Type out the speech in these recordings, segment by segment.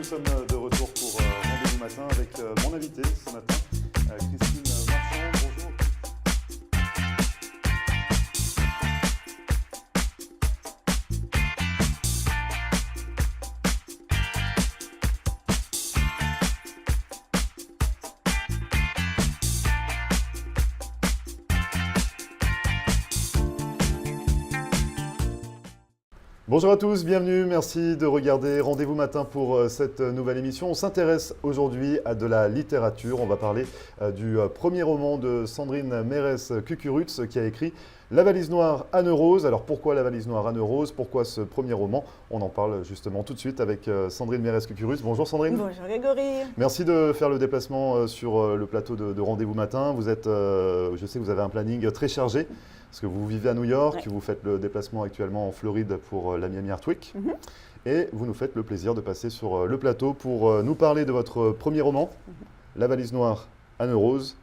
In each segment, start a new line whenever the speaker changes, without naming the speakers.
sommes de retour pour Rendez-vous matin avec mon invité ce matin, Christine Marchand. Bonjour. Bonjour à tous, bienvenue, merci de regarder Rendez-vous matin pour cette nouvelle émission. On s'intéresse aujourd'hui à de la littérature. On va parler du premier roman de Sandrine Mérès-Cucurutz qui a écrit La valise noire Anne Rose. Alors pourquoi La valise noire Anne Rose? Pourquoi ce premier roman? On en parle justement tout de suite avec Sandrine Mérès-Cucurutz. Bonjour Sandrine.
Bonjour Grégory.
Merci de faire le déplacement sur le plateau de Rendez-vous matin. Vous êtes, je sais que vous avez un planning très chargé. Parce que vous vivez à New York, ouais. Vous faites le déplacement actuellement en Floride pour la Miami Art Week. Et vous nous faites le plaisir de passer sur le plateau pour nous parler de votre premier roman, La valise noire Anne Rose.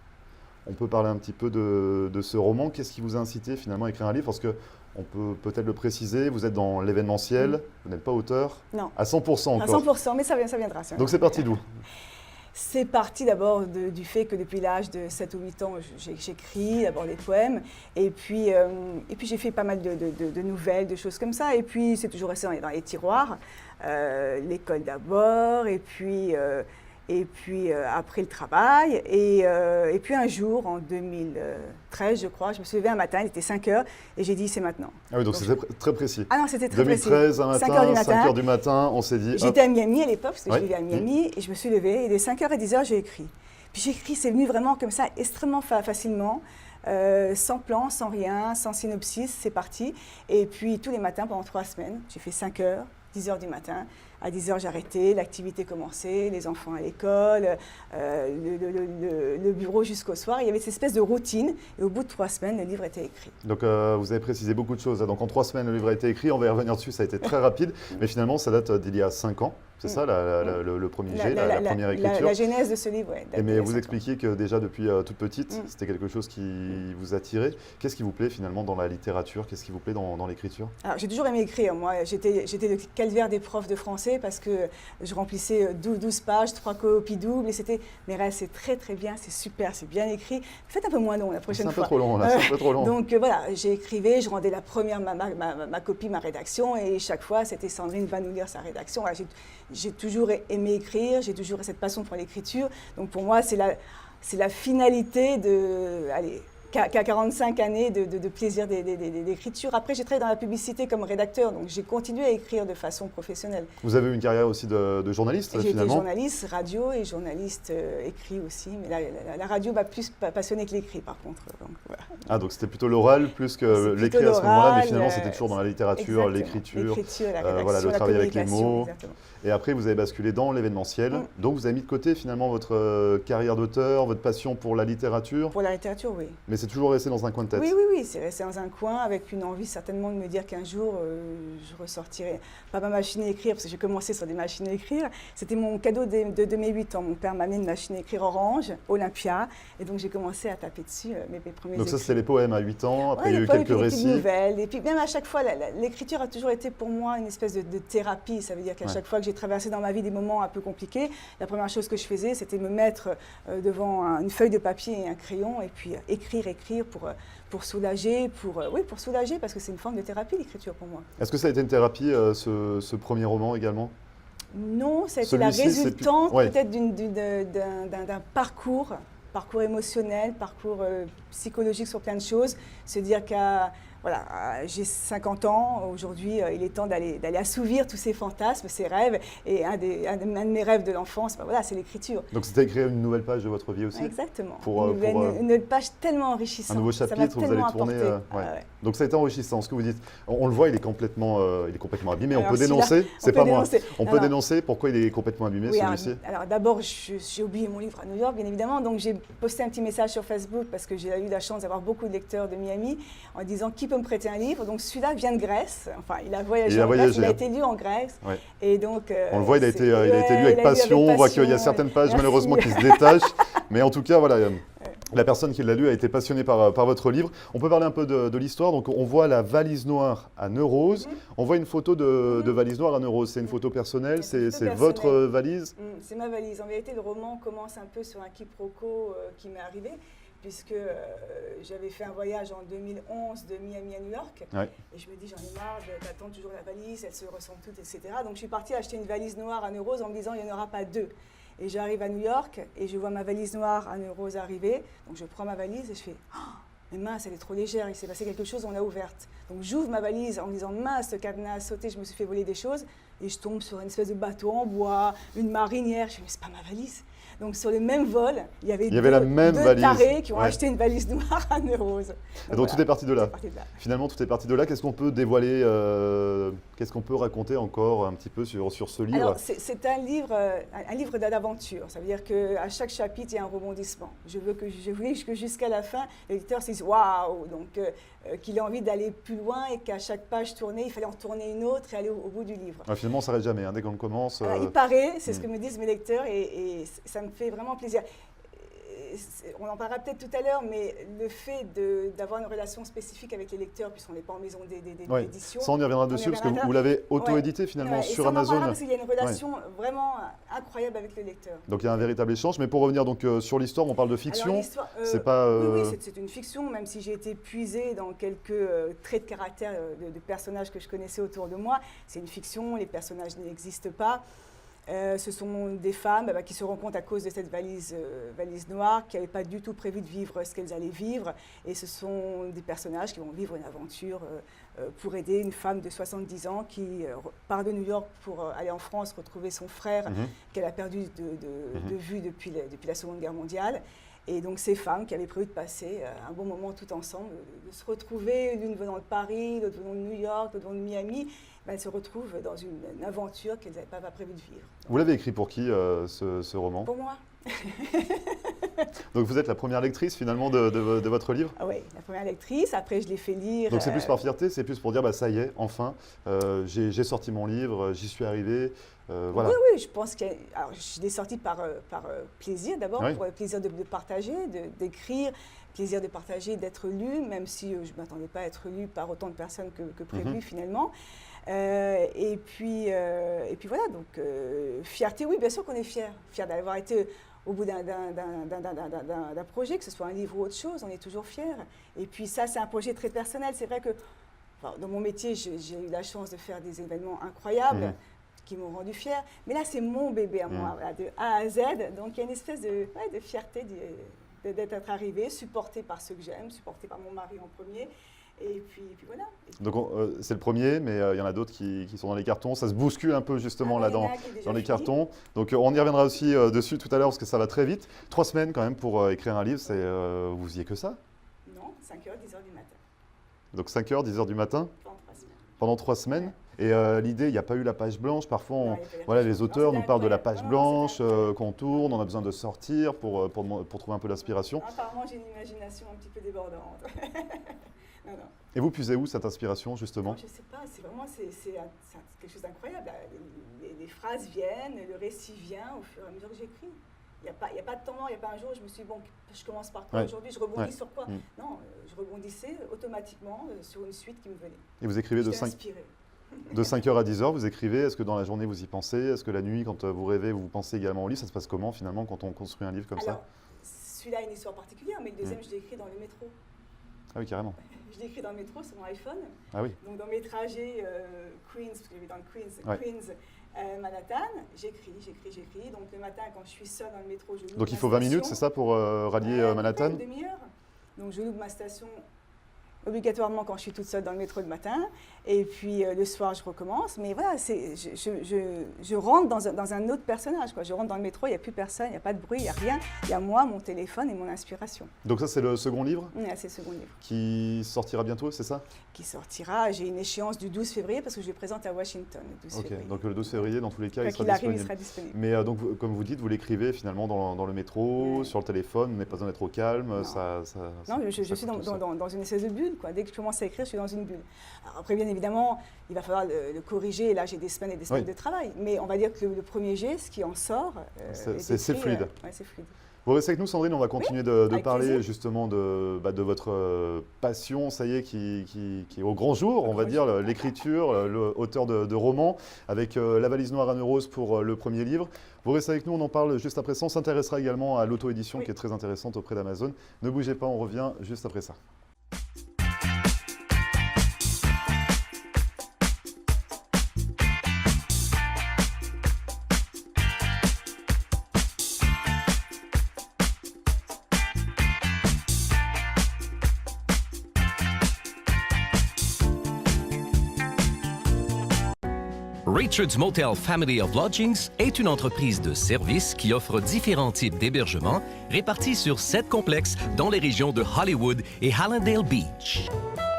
On peut parler un petit peu de ce roman. Qu'est-ce qui vous a incité finalement à écrire un livre? Parce qu'on peut peut-être le préciser, vous êtes dans l'événementiel, vous n'êtes pas auteur?
Non.
À 100% encore?
À 100%, mais ça viendra.
Donc c'est parti d'où?
C'est parti d'abord du fait que depuis l'âge de 7 ou 8 ans, j'écris d'abord des poèmes. Et puis j'ai fait pas mal de nouvelles, de choses comme ça. Et puis c'est toujours resté dans les tiroirs. L'école d'abord, et puis après le travail. Et puis un jour, en 2013, je crois, je me suis levée un matin, il était 5 heures, et j'ai dit c'est maintenant. Ah
oui, donc c'était très précis.
Ah non, c'était très
2013,
précis.
2013, 5 heures du matin, on s'est dit...
J'étais à Miami à l'époque, parce que je vivais à Miami, et je me suis levée, et de 5h à 10h, j'ai écrit. Puis j'ai écrit, c'est venu vraiment comme ça, extrêmement facilement, sans plan, sans rien, sans synopsis, c'est parti. Et puis tous les matins, pendant 3 semaines, j'ai fait 5h, 10h du matin. À 10h, j'ai arrêté, l'activité commençait, les enfants à l'école, le bureau jusqu'au soir. Il y avait cette espèce de routine, et au bout de 3 semaines, le livre était écrit.
Donc vous avez précisé beaucoup de choses. Donc en 3 semaines, le livre a été écrit, on va y revenir dessus, ça a été très rapide. Mais finalement, ça date d'il y a 5 ans, c'est ça, le premier jet, la première écriture.
La genèse de ce livre, oui.
Mais vous expliquiez que déjà depuis toute petite, c'était quelque chose qui vous attirait. Qu'est-ce qui vous plaît finalement dans la littérature? Qu'est-ce qui vous plaît dans l'écriture? Alors
j'ai toujours aimé écrire. Moi, j'étais le calvaire des profs de français parce que je remplissais 12 pages, 3 copies doubles, et c'était, mais reste, c'est très très bien, c'est super, c'est bien écrit. Faites un peu moins long la prochaine fois.
C'est un peu trop long, là, c'est un peu trop long.
Donc voilà, j'écrivais, je rendais la première, ma copie, ma rédaction, et chaque fois, c'était Sandrine va nous lire sa rédaction. Voilà, j'ai toujours aimé écrire, j'ai toujours cette passion pour l'écriture. Donc pour moi, c'est la finalité de... Allez, qu'à 45 années de plaisir d'écriture. Après, j'ai travaillé dans la publicité comme rédacteur, donc j'ai continué à écrire de façon professionnelle.
Vous avez eu une carrière aussi de journaliste, finalement?
J'ai été journaliste radio et journaliste écrit aussi, mais la radio m'a plus passionnée que l'écrit, par contre. Donc, voilà.
Ah, donc c'était plutôt l'oral plus que l'écrit à ce moment-là, mais finalement, c'était toujours dans la littérature, l'écriture, voilà, le travail avec les mots. Exactement. Et après, vous avez basculé dans l'événementiel. Donc, vous avez mis de côté, finalement, votre carrière d'auteur, votre passion pour la littérature? Pour la littérature, oui. Mais c'est toujours resté dans un coin de tête?
Oui, c'est resté dans un coin avec une envie certainement de me dire qu'un jour, je ressortirai, pas ma machine à écrire, parce que j'ai commencé sur des machines à écrire. C'était mon cadeau de mes 8 ans. Mon père m'a amené une machine à écrire Orange, Olympia, et donc j'ai commencé à taper dessus mes premiers
Donc ça,
écrits.
c'était les poèmes à 8 ans, après il y a eu quelques récits.
Nouvelles. Et puis même à chaque fois, l'écriture a toujours été pour moi une espèce de thérapie. Ça veut dire qu'à chaque fois que j'ai traversé dans ma vie des moments un peu compliqués, la première chose que je faisais, c'était me mettre devant une feuille de papier et un crayon, et puis écrire pour soulager, pour soulager, parce que c'est une forme de thérapie, l'écriture pour moi.
Est-ce que ça a été une thérapie, ce premier roman également?
Non, ça a été la résultante peut-être d'un parcours émotionnel, parcours psychologique sur plein de choses. Se dire voilà, j'ai 50 ans, aujourd'hui il est temps d'aller assouvir tous ces fantasmes, ces rêves, et un de mes rêves de l'enfance, voilà, c'est l'écriture. Donc
c'était écrire une nouvelle page de votre vie aussi?
Exactement, une nouvelle page tellement enrichissante.
Un nouveau chapitre, vous allez tourner. Donc ça a été enrichissant, ce que vous dites. On le voit, il est complètement abîmé, on peut dénoncer, c'est pas moi. On peut dénoncer pourquoi il est complètement abîmé, celui-ci? Alors d'abord, j'ai oublié mon livre à New York, bien évidemment, donc j'ai posté un petit message sur Facebook, parce que j'ai eu la chance d'avoir beaucoup de lecteurs de Miami, en disant qui peut me prêter un livre. Donc celui-là vient de Grèce, enfin il a voyagé en Grèce, il a été lu en Grèce. Ouais. Et donc, on le voit, il a été lu avec passion, on voit qu'il y a certaines pages malheureusement qui se détachent, mais en tout cas voilà, La personne qui l'a lu a été passionnée par votre livre. On peut parler un peu de l'histoire. Donc, on voit la valise noire à Neuros. On voit une photo de valise noire à Neuros. C'est une photo personnelle, c'est votre valise?
C'est ma valise. En vérité, le roman commence un peu sur un quiproquo qui m'est arrivé, puisque j'avais fait un voyage en 2011 de Miami à New York.
Ouais.
Et je me dis, j'en ai marre d'attendre toujours la valise, elles se ressemblent toutes, etc. Donc, je suis partie acheter une valise noire à Neuros en me disant, il n'y en aura pas deux. Et j'arrive à New York et je vois ma valise noire à Neuros arriver. Donc je prends ma valise et je fais « Oh, mais mince, elle est trop légère, il s'est passé quelque chose, on l'a ouverte. » Donc j'ouvre ma valise en me disant « Mince, le cadenas a sauté, je me suis fait voler des choses. » Et je tombe sur une espèce de bateau en bois, une marinière. Je fais « Mais c'est pas ma valise. » Donc sur le même vol, il y avait deux tarés qui ont acheté une valise noire à Neuros.
Donc voilà, tout est parti de là. Finalement, tout est parti de là. Qu'est-ce qu'on peut dévoiler, qu'est-ce qu'on peut raconter encore un petit peu sur ce livre?
Alors, c'est un livre d'aventure. Ça veut dire qu'à chaque chapitre, il y a un rebondissement. Je voulais que jusqu'à la fin, le lecteur se dise « Waouh !» Donc, qu'il ait envie d'aller plus loin et qu'à chaque page tournée, il fallait en tourner une autre et aller au bout du livre.
Finalement, on ne s'arrête jamais. Dès qu'on commence…
Il paraît, c'est ce que me disent mes lecteurs et ça me fait vraiment plaisir. On en parlera peut-être tout à l'heure, mais le fait d'avoir une relation spécifique avec les lecteurs, puisqu'on n'est pas en maison d'édition…
Ça, on y reviendra dessus, parce que vous l'avez auto-édité finalement sur Amazon.
Parce qu'il y a une relation vraiment incroyable avec le lecteur.
Donc il y a un véritable échange. Mais pour revenir donc, sur l'histoire, on parle de fiction. C'est pas…
Oui, c'est une fiction, même si j'ai été puisée dans quelques traits de caractère de personnages que je connaissais autour de moi. C'est une fiction, les personnages n'existent pas. Ce sont des femmes qui se rencontrent à cause de cette valise noire, qui n'avaient pas du tout prévu de vivre ce qu'elles allaient vivre. Et ce sont des personnages qui vont vivre une aventure pour aider une femme de 70 ans qui part de New York pour aller en France retrouver son frère qu'elle a perdu de vue depuis la Seconde Guerre mondiale. Et donc ces femmes qui avaient prévu de passer un bon moment tout ensemble, de se retrouver, l'une venant de Paris, l'autre venant de New York, l'autre venant de Miami, elles se retrouvent dans une aventure qu'elles n'avaient pas prévu de vivre.
Vous l'avez écrit pour qui, ce roman?
Pour moi.
Donc vous êtes la première lectrice finalement de votre livre?
Oui, la première lectrice. Après, je l'ai fait lire.
Donc c'est plus par fierté, c'est plus pour dire ça y est, enfin, j'ai sorti mon livre, j'y suis arrivé. Voilà.
Oui, je pense que je l'ai sorti par plaisir d'abord, pour le plaisir de partager, d'écrire, plaisir de partager, d'être lu, même si je ne m'attendais pas à être lu par autant de personnes que prévu finalement. Et puis voilà, donc fierté, oui, bien sûr qu'on est fiers d'avoir été au bout d'un projet, que ce soit un livre ou autre chose, on est toujours fiers. Et puis ça, c'est un projet très personnel. C'est vrai que dans mon métier, j'ai eu la chance de faire des événements incroyables qui m'ont rendu fière. Mais là, c'est mon bébé à moi, voilà, de A à Z. Donc il y a une espèce de fierté d'être arrivée, supportée par ceux que j'aime, supportée par mon mari en premier. Et puis voilà.
Donc c'est le premier, mais il y en a d'autres qui sont dans les cartons. Ça se bouscule un peu justement là dans les cartons. Donc on y reviendra aussi dessus tout à l'heure parce que ça va très vite. 3 semaines quand même pour écrire un livre, vous faisiez que ça?
Non, 5h, 10h du matin.
Donc 5h, 10h du matin? Pendant 3 semaines. Et l'idée, il n'y a pas eu la page blanche. Parfois, les auteurs nous parlent de la page blanche qu'on tourne, on a besoin de sortir pour trouver un peu d'inspiration.
Apparemment, j'ai une imagination un petit peu débordante. Non.
Et vous puisez où cette inspiration, justement?
Non, je ne sais pas, c'est quelque chose d'incroyable. Les phrases viennent, le récit vient au fur et à mesure que j'écris. Il n'y a pas de temps mort, il n'y a pas un jour où je me suis dit, bon, je commence par quoi aujourd'hui, je rebondis sur quoi? Non, je rebondissais automatiquement sur une suite qui me venait.
Et vous écrivez de 5h à 10h, vous écrivez. Est-ce que dans la journée, vous y pensez? Est-ce que la nuit, quand vous rêvez, vous pensez également au livre? Ça se passe comment, finalement, quand on construit un livre comme ça?
Celui-là a une histoire particulière, mais le deuxième, je l'ai écrit dans le métro.
Ah oui, carrément.
Je l'ai écrit dans le métro sur mon iPhone.
Ah oui.
Donc dans mes trajets Queens, parce que j'habite dans le Queens, Manhattan, j'écris. Donc le matin, quand je suis seule dans le métro, je loupe.
Donc il faut 20 minutes, c'est ça, pour rallier Manhattan?
Une demi-heure. Donc je loupe ma station obligatoirement quand je suis toute seule dans le métro le matin. Et puis le soir, je recommence. Mais voilà, je rentre dans un autre personnage, quoi. Je rentre dans le métro, il n'y a plus personne, il n'y a pas de bruit, il n'y a rien. Il y a moi, mon téléphone et mon inspiration.
Donc ça, c'est le second livre?
Oui, c'est le second livre.
Qui sortira bientôt, c'est ça? Qui
sortira, j'ai une échéance du 12 février parce que je le présente à Washington le 12 février.
Donc le 12 février, dans tous les cas, il
sera disponible.
Mais donc, comme vous dites, vous l'écrivez finalement dans le métro, sur le téléphone, vous n'avez pas besoin d'être au calme.
Non, je suis dans une espèce de bulle, quoi. Dès que je commence à écrire, je suis dans une bulle. Alors après, bien évidemment, il va falloir le corriger. Et là, j'ai des semaines et des semaines de travail. Mais on va dire que le premier jet, ce qui en sort,
c'est fluide.
C'est fluide.
Vous restez avec nous, Sandrine, on va continuer de parler
plaisir.
justement de votre passion, ça y est, qui est au grand jour, on va dire, l'écriture, l'auteur de romans, avec La valise noire à Rose pour le premier livre. Vous restez avec nous, on en parle juste après ça. On s'intéressera également à l'auto-édition qui est très intéressante auprès d'Amazon. Ne bougez pas, on revient juste après ça.
Richard's Motel Family of Lodgings est une entreprise de services qui offre différents types d'hébergements répartis sur 7 complexes dans les régions de Hollywood et Hallandale Beach.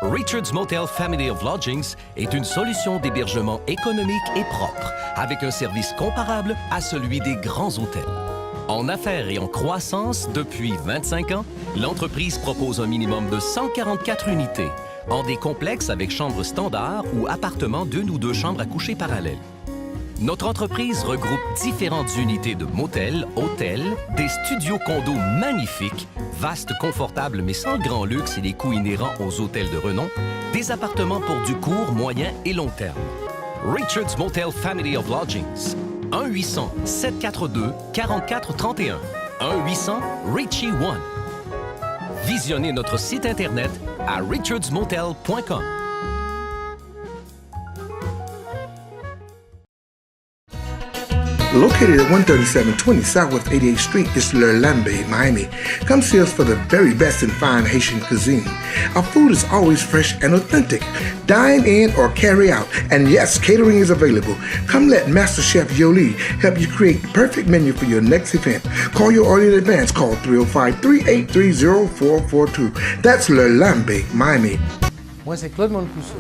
Richard's Motel Family of Lodgings est une solution d'hébergement économique et propre, avec un service comparable à celui des grands hôtels. En affaires et en croissance depuis 25 ans, l'entreprise propose un minimum de 144 unités, en des complexes avec chambres standards ou appartements d'une ou deux chambres à coucher parallèles. Notre entreprise regroupe différentes unités de motels, hôtels, des studios condos magnifiques, vastes, confortables mais sans le grand luxe et les coûts inhérents aux hôtels de renom, des appartements pour du court, moyen et long terme. Richard's Motel Family of Lodgings. 1-800-742-4431. 1-800-RICHIE-1. Visionnez notre site Internet à richardsmotel.com.
Located at 13720 Southwest 88th Street is Le Lambe, Miami. Come see us for the very best in fine Haitian cuisine. Our food is always fresh and authentic. Dine in or carry out. And yes, catering is available. Come let Master Chef Yoli help you create the perfect menu for your next event. Call your order in advance. Call 305-383-0442. That's Le Lambe, Miami.
Moi, c'est Claude Moncousseau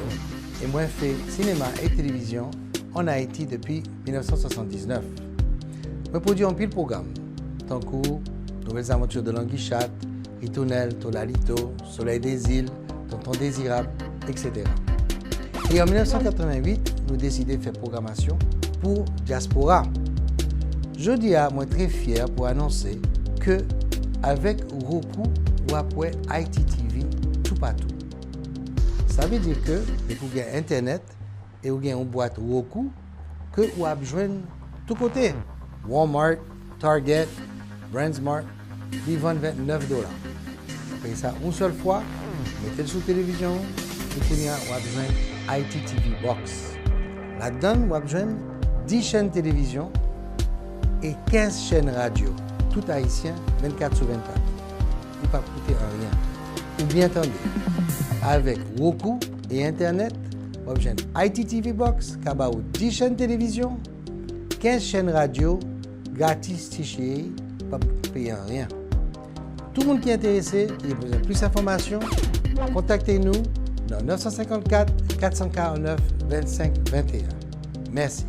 et moi, je fais cinéma et télévision en Haïti depuis 1979. Je produis un pile programme, tant que Nouvelles aventures de l'Anguichat, Ritournelle, Tolalito, Soleil des îles, Tonton Désirable, etc. Et en 1988, nous décidons de faire programmation pour Diaspora. Je dis à moi très fier pour annoncer que avec Roku ou après ITTV, tout partout. Ça veut dire que vous avez Internet et vous avez une boîte Roku que vous avez besoin de tous côtés. Walmart, Target, Brandsmart, ils vendent $29. Vous payez ça une seule fois, mettez-le sur télévision, et vous avez besoin ITTV Box. Là-dedans, vous avez besoin 10 chaînes télévision et 15 chaînes radio, tout haïtien, 24 sur 24. Il ne va pas coûter rien. Ou bien attendez, avec Roku et Internet, vous avez besoin ITTV Box, qui a 10 chaînes télévision, 15 chaînes radio, gratis tiché, pas payer rien. Tout le monde qui est intéressé, qui a besoin de plus d'informations, contactez-nous dans 954 449 25 21. Merci.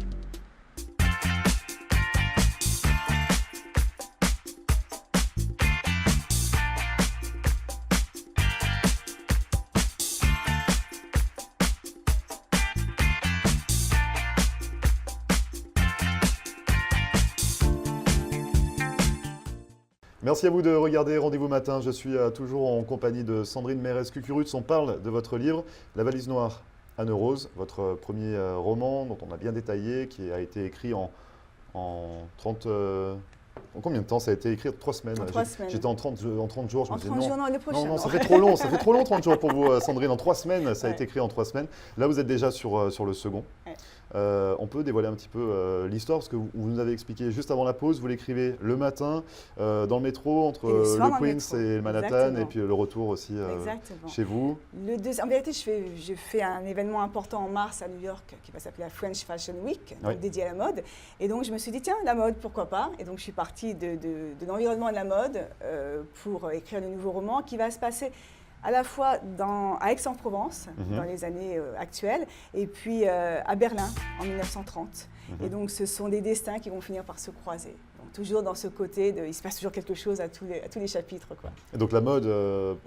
Merci à vous de regarder Rendez-vous Matin. Je suis toujours en compagnie de Sandrine Mérez-Cucuruts. On parle de votre livre, La valise noire à Rose, votre premier roman dont on a bien détaillé, qui a été écrit en 30... En combien de temps ça a été écrit? 3 semaines.
En 3 semaines.
J'étais en 30 jours. Je me disais non,
non, le prochain.
non, ça fait trop long. Ça fait trop long 30 jours pour vous, Sandrine. En 3 semaines, ça a été écrit en 3 semaines. Là, vous êtes déjà sur le second.
Ouais.
On peut dévoiler un petit peu l'histoire, parce que vous nous avez expliqué juste avant la pause, vous l'écrivez le matin, dans le métro, entre le Queens et le Manhattan, exactement. Et puis le retour aussi chez vous.
En vérité, je fais un événement important en mars à New York qui va s'appeler la French Fashion Week, donc dédié à la mode. Et donc je me suis dit, tiens, la mode, pourquoi pas? Et donc je suis partie de l'environnement de la mode pour écrire le nouveau roman qui va se passer à la fois à Aix-en-Provence, dans les années actuelles, et puis à Berlin, en 1930. Et donc, ce sont des destins qui vont finir par se croiser. Donc, toujours dans ce côté, il se passe toujours quelque chose à tous les chapitres, quoi.
Et donc, la mode,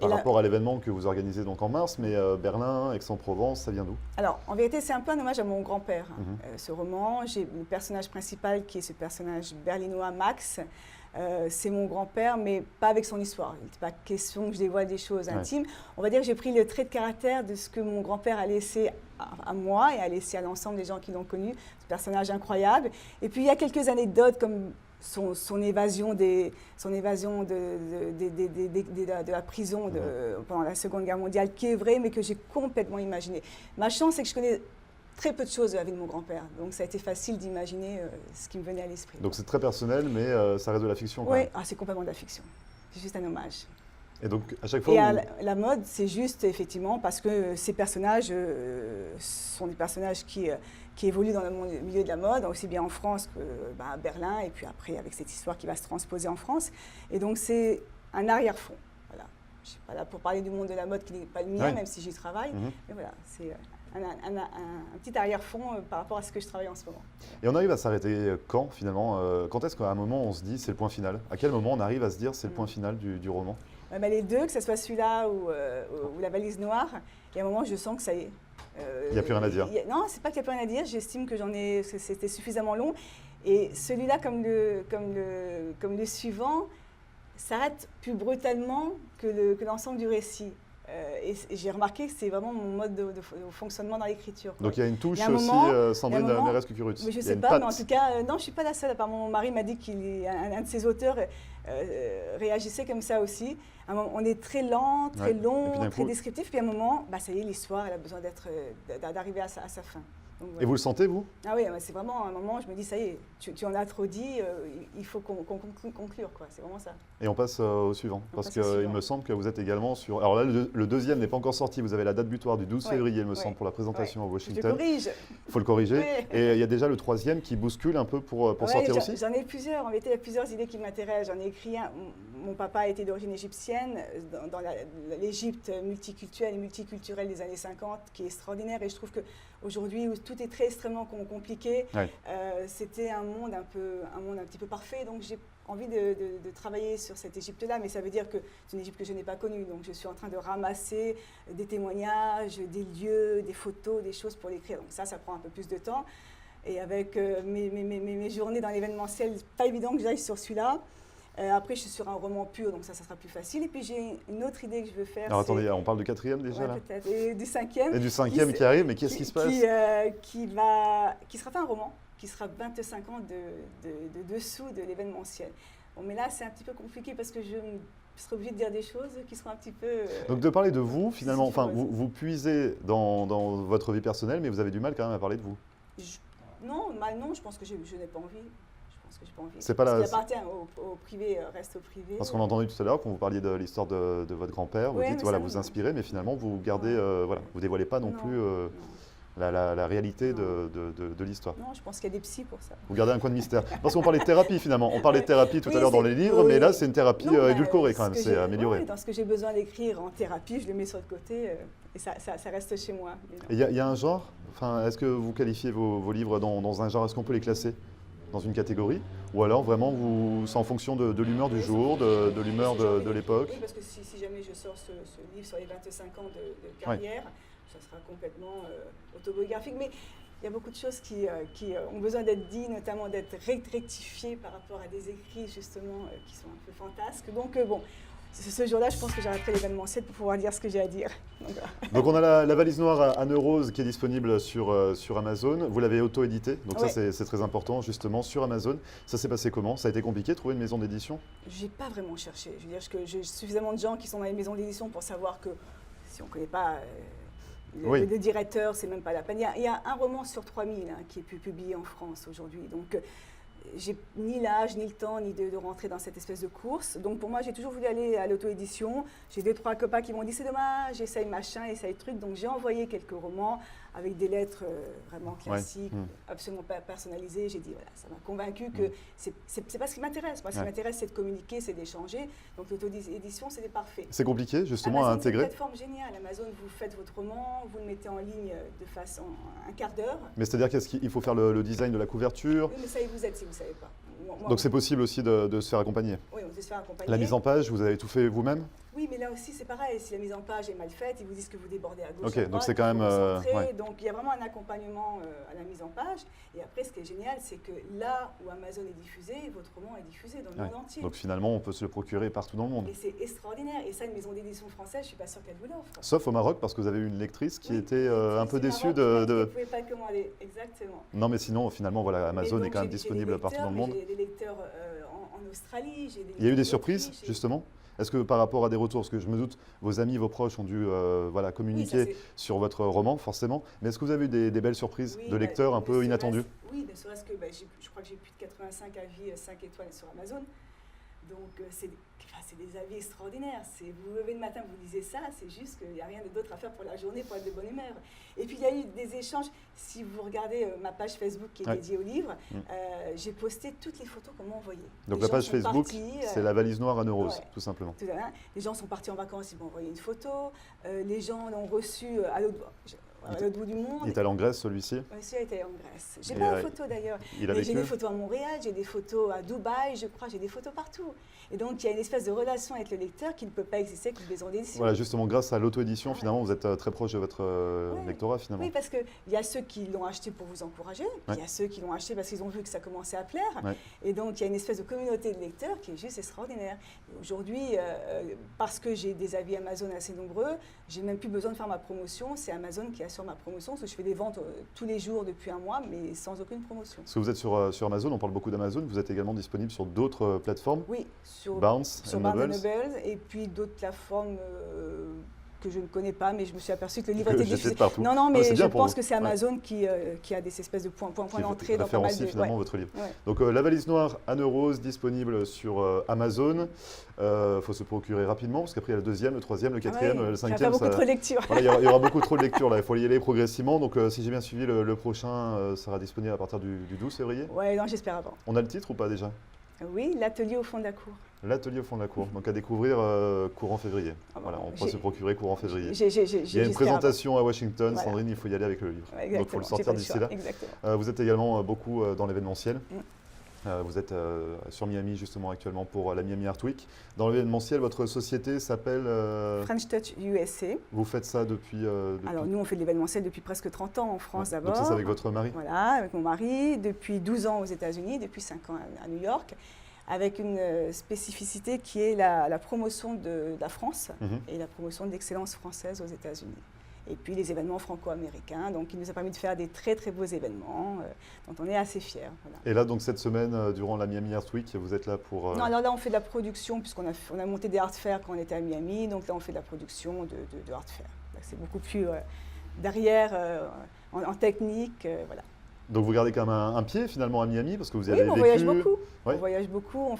par rapport à l'événement que vous organisez donc en mars, mais Berlin, Aix-en-Provence, ça vient d'où? Alors,
en vérité, c'est un peu un hommage à mon grand-père, ce roman. J'ai le personnage principal qui est ce personnage berlinois, Max, c'est mon grand-père, mais pas avec son histoire. Il n'était pas question que je dévoile des choses intimes. On va dire que j'ai pris le trait de caractère de ce que mon grand-père a laissé à moi et a laissé à l'ensemble des gens qui l'ont connu. Ce personnage incroyable. Et puis il y a quelques anecdotes comme son évasion de la prison pendant la Seconde Guerre mondiale, qui est vraie, mais que j'ai complètement imaginé. Ma chance, c'est que je connais très peu de choses de la vie de mon grand-père. Donc ça a été facile d'imaginer ce qui me venait à l'esprit.
Donc c'est très personnel, mais ça reste de la fiction quand
Oui,
même.
c'est complètement de la fiction. C'est juste un hommage.
Et donc à chaque fois...
La mode, c'est juste effectivement parce que ces personnages sont des personnages qui évoluent dans le milieu de la mode, aussi bien en France qu'à Berlin, et puis après avec cette histoire qui va se transposer en France. Et donc c'est un arrière-fond. Voilà. Je ne suis pas là pour parler du monde de la mode qui n'est pas le mien, même si j'y travaille. Mais voilà, c'est un petit arrière-fond par rapport à ce que je travaille en ce moment.
Et on arrive à s'arrêter quand finalement quand est-ce qu'à un moment on se dit c'est le point final? À quel moment on arrive à se dire c'est le point final du roman?
Les deux, que ce soit celui-là ou La valise noire, il y a un moment je sens que ça y est.
Il n'y a plus rien à dire.
Non, c'est pas qu'il n'y a plus rien à dire, j'estime que c'était suffisamment long. Et celui-là, comme le suivant, s'arrête plus brutalement que l'ensemble du récit. Et j'ai remarqué que c'est vraiment mon mode de fonctionnement dans l'écriture.
Donc il y a une touche aussi, Sandrine Mérès-Cucurutte.
Mais je ne sais pas, mais en tout cas, non, je ne suis pas la seule. Mon mari m'a dit qu'un de ses auteurs réagissait comme ça aussi. On est très lent, très long, très descriptif, puis à un moment, ça y est, l'histoire, elle a besoin d'arriver à sa fin. Donc, voilà.
Et vous le sentez, vous?
Ah oui, c'est vraiment un moment où je me dis, ça y est, tu en as trop dit, il faut qu'on conclure, quoi. C'est vraiment ça.
Et on passe au suivant, parce qu'il me semble que vous êtes également sur... Alors là, le deuxième n'est pas encore sorti, vous avez la date butoir du 12 février, il me semble, pour la présentation à Washington.
Je corrige.
Il faut le corriger. Et il y a déjà le troisième qui bouscule un peu pour sortir aussi?
J'en ai plusieurs, en vérité, il y a plusieurs idées qui m'intéressent. J'en ai écrit un. Mon papa était d'origine égyptienne, dans l'Égypte multiculturelle et multiculturelle des années 50, qui est extraordinaire. Et je trouve qu'aujourd'hui, où tout est très extrêmement compliqué, c'était un monde un petit peu parfait. Donc j'ai envie de travailler sur cette Égypte-là, mais ça veut dire que c'est une Égypte que je n'ai pas connue. Donc je suis en train de ramasser des témoignages, des lieux, des photos, des choses pour l'écrire. Donc ça prend un peu plus de temps. Et avec mes journées dans l'événementiel, pas évident que j'aille sur celui-là. Après, je suis sur un roman pur, donc ça sera plus facile. Et puis, j'ai une autre idée que je veux faire.
Alors, attendez, on parle du quatrième déjà, là?
Peut-être. Et du cinquième.
Et du cinquième qui arrive, mais qu'est-ce qui se passe?
Qui sera pas un roman, qui sera 25 ans de dessous de l'événementiel. Bon, mais là, c'est un petit peu compliqué parce que je serai obligée de dire des choses qui seront un petit peu...
Donc, de parler de vous, finalement, enfin, vous puisez dans votre vie personnelle, mais vous avez du mal quand même à parler de vous.
Non, je pense que je n'ai pas envie. Que j'ai pas envie.
C'est pas
ce qui appartient au privé reste au privé.
Parce qu'on a entendu tout à l'heure quand vous parliez de l'histoire de votre grand-père, vous dites vous inspirez, mais finalement vous gardez, vous dévoilez pas non plus la réalité de l'histoire.
Non, je pense qu'il y a des psys pour ça.
Vous gardez un coin de mystère. Parce qu'on parlait de thérapie finalement. On parlait de thérapie tout à l'heure dans les livres, mais là c'est une thérapie édulcorée quand même, c'est amélioré.
Dans ce que j'ai besoin d'écrire en thérapie, je le mets sur le côté et ça reste chez moi.
Il y a un genre, est-ce que vous qualifiez vos livres dans un genre, est-ce qu'on peut les classer dans une catégorie, ou alors vraiment c'est en fonction de l'humeur du jour, de l'humeur de l'époque?
Oui, parce que si jamais je sors ce livre sur les 25 ans de carrière, ça sera complètement autobiographique, mais il y a beaucoup de choses qui ont besoin d'être dites, notamment d'être rectifiées par rapport à des écrits justement qui sont un peu fantasques. Donc ce jour-là, je pense que j'arrêterai l'événementiel pour pouvoir dire ce que j'ai à dire.
Donc on a la valise noire à Neurose qui est disponible sur Amazon. Vous l'avez auto-édité, donc ça c'est très important justement sur Amazon. Ça s'est passé comment? Ça a été compliqué de trouver une maison d'édition?
J'ai pas vraiment cherché. Je veux dire que j'ai suffisamment de gens qui sont dans les maisons d'édition pour savoir que si on ne connaît pas le directeur, c'est même pas la peine. Il y a un roman sur 3000 qui est publié en France aujourd'hui. Donc j'ai ni l'âge, ni le temps, ni de rentrer dans cette espèce de course. Donc pour moi, j'ai toujours voulu aller à l'auto-édition. J'ai 2-3 copains qui m'ont dit c'est dommage, essaye machin, essaye truc. Donc j'ai envoyé quelques romans avec des lettres vraiment classiques, absolument pas personnalisées. J'ai dit voilà, ça m'a convaincu que c'est pas ce qui m'intéresse. Moi, ce qui m'intéresse, c'est de communiquer, c'est d'échanger. Donc l'auto-édition, c'était parfait.
C'est compliqué justement à intégrer.
C'est une plateforme géniale. Amazon, vous faites votre roman, vous le mettez en ligne de façon un quart d'heure.
Mais c'est-à-dire qu'il faut faire le design de la couverture?
Oui, mais ça, vous aide si vous ne savez pas.
Donc c'est possible aussi de se faire accompagner?
Oui, de se faire accompagner.
La mise en page, vous avez tout fait vous-même?
Oui, mais là aussi, c'est pareil. Si la mise en page est mal faite, ils vous disent que vous débordez à gauche,
Ok,
à droite,
donc c'est quand même...
ouais. Donc, il y a vraiment un accompagnement à la mise en page. Et après, ce qui est génial, c'est que là où Amazon est diffusé, votre roman est diffusé dans le monde entier.
Donc finalement, on peut se le procurer partout dans le monde.
Et c'est extraordinaire. Et ça, une maison d'édition française, je ne suis pas sûre qu'elle vous l'offre.
Sauf au Maroc, parce que vous avez eu une lectrice qui était un peu déçue
de... Vous ne pouvez pas le commander, exactement.
Non, mais sinon, finalement, voilà, Amazon
donc,
est quand même disponible partout dans le monde.
J'ai des lecteurs en Australie.
Il y a eu des surprises, justement? Est-ce que par rapport à des retours, parce que je me doute, vos amis, vos proches ont dû communiquer sur votre roman, forcément, mais est-ce que vous avez eu des belles surprises de lecteurs un peu inattendus?
Oui, ne serait-ce que je crois que j'ai plus de 85 avis 5 étoiles sur Amazon. Donc, c'est des avis extraordinaires. Vous vous levez le matin, vous lisez ça, c'est juste qu'il n'y a rien d'autre à faire pour la journée, pour être de bonne humeur. Et puis, il y a eu des échanges. Si vous regardez ma page Facebook qui est dédiée au livre, j'ai posté toutes les photos qu'on m'a envoyées.
Donc, la page Facebook, c'est la valise noire à nœud rose, tout simplement.
Les gens sont partis en vacances, ils m'ont envoyé une photo. Les gens l'ont reçu à l'autre bout du monde.
Il est allé en Grèce, celui-ci?
Oui, celui-là était en Grèce. J'ai pas de photos d'ailleurs. J'ai des photos à Montréal, j'ai des photos à Dubaï, je crois, j'ai des photos partout. Et donc, il y a une espèce de relation avec le lecteur qui ne peut pas exister avec une maison d'édition.
Voilà, justement, grâce à l'auto-édition, finalement, vous êtes très proche de votre lectorat, finalement.
Oui, parce qu'il y a ceux qui l'ont acheté pour vous encourager, il y a ceux qui l'ont acheté parce qu'ils ont vu que ça commençait à plaire. Et donc, il y a une espèce de communauté de lecteurs qui est juste extraordinaire. Aujourd'hui, parce que j'ai des avis Amazon assez nombreux, j'ai même plus besoin de faire ma promotion. C'est Amazon qui assure ma promotion, parce que je fais des ventes tous les jours depuis un mois, mais sans aucune promotion.
Parce que vous êtes sur Amazon, on parle beaucoup d'Amazon, vous êtes également disponible sur d'autres plateformes?
Oui, sur
Barnes &
Nobles, et puis d'autres plateformes que je ne connais pas, mais je me suis aperçue que le livre était diffusé. Non, non, mais je pense que c'est Amazon qui a des espèces de points d'entrée dans pas mal de...
finalement votre livre. Donc La valise noire à nœud rose, disponible sur Amazon. Il faut se procurer rapidement, parce qu'après il y a le deuxième, le troisième, le quatrième, le cinquième.
Il y a beaucoup trop de lectures.
Voilà, il y aura beaucoup trop de lectures, là. Il faut y aller progressivement. Donc si j'ai bien suivi, le prochain sera disponible à partir du 12 février.
Oui, non, j'espère avant.
On a le titre ou pas déjà?
Oui, l'atelier au fond de la cour.
L'atelier au fond de la cour, donc à découvrir courant février. Voilà, on pourra se procurer courant février. Il y a une présentation à Washington, voilà. Sandrine, il faut y aller avec le livre. Ouais, donc il faut le sortir d'ici là. Vous êtes également beaucoup dans l'événementiel. Vous êtes sur Miami justement actuellement pour la Miami Art Week. Dans l'événementiel, votre société s'appelle
French Touch USA.
Vous faites ça depuis...
Alors nous, on fait de l'événementiel depuis presque 30 ans en France d'abord.
Donc ça, c'est avec votre mari?
Voilà, avec mon mari, depuis 12 ans aux États-Unis, depuis 5 ans à New York, avec une spécificité qui est la promotion de la France et la promotion de l'excellence française aux États-Unis. Et puis les événements franco-américains, donc il nous a permis de faire des très très beaux événements, dont on est assez fiers. Voilà.
Et là, donc cette semaine, durant la Miami Art Week, vous êtes là pour...
Non, alors là on fait de la production, puisqu'on a monté des art fairs quand on était à Miami, donc là on fait de la production de art fairs. C'est beaucoup plus derrière, en technique, voilà.
Donc vous gardez quand même un pied finalement à Miami, parce que vous y avez vécu.
On voyage beaucoup. Ouais. On voyage beaucoup, on a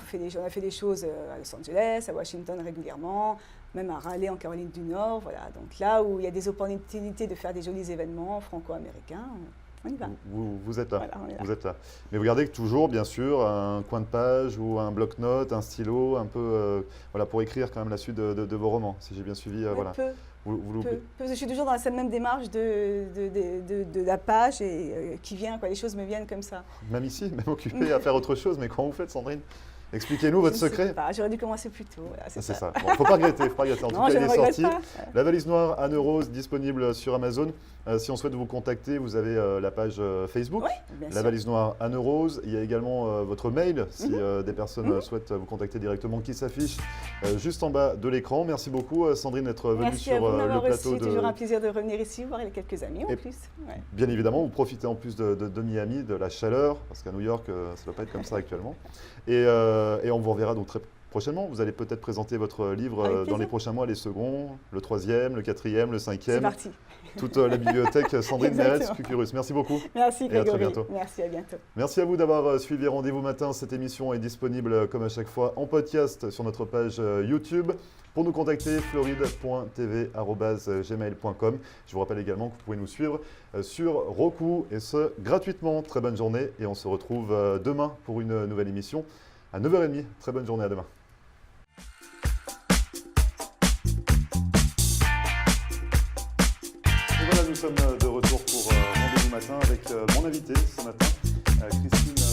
fait des choses à Los Angeles, à Washington régulièrement, même à Raleigh en Caroline du Nord. Voilà. Donc là où il y a des opportunités de faire des jolis événements franco-américains, on y va.
Vous êtes là, voilà, vous êtes là. Mais vous gardez toujours, bien sûr, un coin de page ou un bloc-notes, un stylo, un peu, voilà, pour écrire quand même la suite de vos romans, si j'ai bien suivi. Voilà.
Je suis toujours dans cette même démarche de la page et qui vient, quoi, les choses me viennent comme ça.
Même ici, même occupée à faire autre chose, mais comment vous faites, Sandrine? Expliquez-nous votre secret.
J'aurais dû commencer plus tôt. Voilà,
c'est ça. Bon, il ne faut pas regretter. En tout cas, il est sorti.
Pas.
La valise noire à nœud rose, disponible sur Amazon. Si on souhaite vous contacter, vous avez la page Facebook, la valise noire à nœud rose. Il y a également votre mail, si des personnes souhaitent vous contacter directement, qui s'affiche juste en bas de l'écran. Merci beaucoup, Sandrine, d'être venue sur le plateau.
C'est toujours un plaisir de revenir ici, voir les quelques amis en plus.
Bien évidemment, vous profitez en plus de Miami, de la chaleur, parce qu'à New York, ça ne doit pas être comme ça actuellement. Et on vous reverra donc très prochainement. Vous allez peut-être présenter votre livre dans les prochains mois, les seconds, le 3e, le 4e, le 5e.
C'est parti.
Toute la bibliothèque Sandrine Meretz-Cucurus. Merci beaucoup.
Merci Grégory.
Et à très bientôt.
Merci, à bientôt.
Merci à vous d'avoir suivi Rendez-vous Matin. Cette émission est disponible comme à chaque fois en podcast sur notre page YouTube. Pour nous contacter, floride.tv@gmail.com. Je vous rappelle également que vous pouvez nous suivre sur Roku et ce gratuitement. Très bonne journée et on se retrouve demain pour une nouvelle émission à 9h30. Très bonne journée, à demain. Et voilà, nous sommes de retour pour Rendez-vous Matin avec mon invité ce matin, Christine